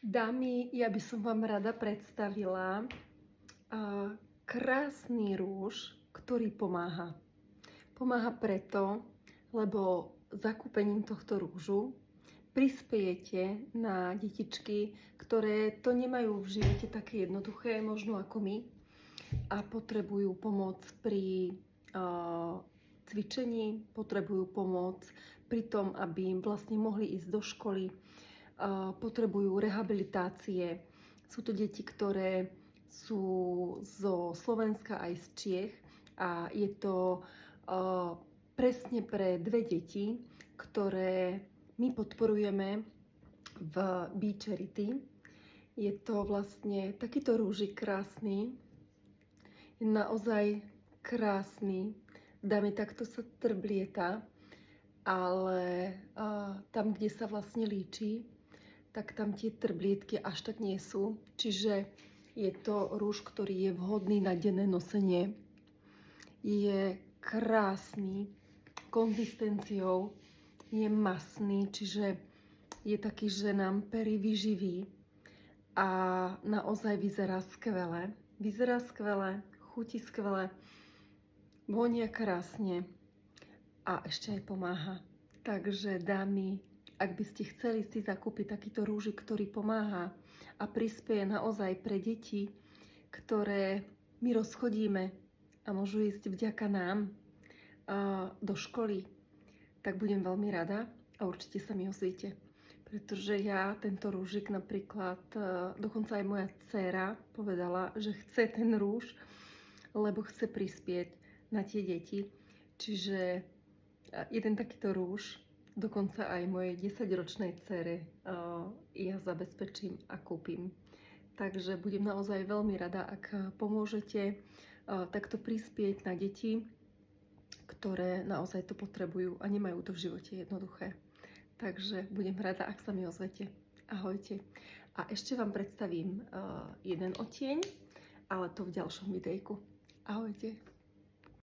Dámy, ja by som vám rada predstavila krásny rúž, ktorý pomáha. Pomáha preto, lebo zakúpením tohto rúžu prispiejete na detičky, ktoré to nemajú v živote také jednoduché, možno ako my, a potrebujú pomoc pri cvičení, potrebujú pomoc pri tom, aby im vlastne mohli ísť do školy, potrebujú rehabilitácie. Sú to deti, ktoré sú zo Slovenska aj z Čiech a je to presne pre dve deti, ktoré my podporujeme v Be Charity. Je to vlastne takýto rúžik krásny, je naozaj krásny. Dáme, takto sa trblieta, ale tam, kde sa vlastne líči, tak tam tie trblietky až tak nie sú. Čiže je to rúž, ktorý je vhodný na denné nosenie. Je krásny konzistenciou, je masný, čiže je taký, že nám pery vyživí a naozaj vyzerá skvele. Vyzerá skvele, chutí skvele, vonia krásne a ešte aj pomáha. Takže dámy, ak by ste chceli si zakúpiť takýto rúžik, ktorý pomáha a prispieje naozaj pre deti, ktoré my rozchodíme a môžu ísť vďaka nám do školy, tak budem veľmi rada a určite sa mi ozviete. Pretože ja tento rúžik napríklad, dokonca aj moja dcéra povedala, že chce ten rúž, lebo chce prispieť na tie deti. Čiže jeden takýto rúž dokonca aj mojej 10-ročnej dcére ja zabezpečím a kúpim. Takže budem naozaj veľmi rada, ak pomôžete takto prispieť na deti, ktoré naozaj to potrebujú a nemajú to v živote jednoduché. Takže budem rada, ak sa mi ozvete. Ahojte. A ešte vám predstavím jeden odtieň, ale to v ďalšom videjku. Ahojte.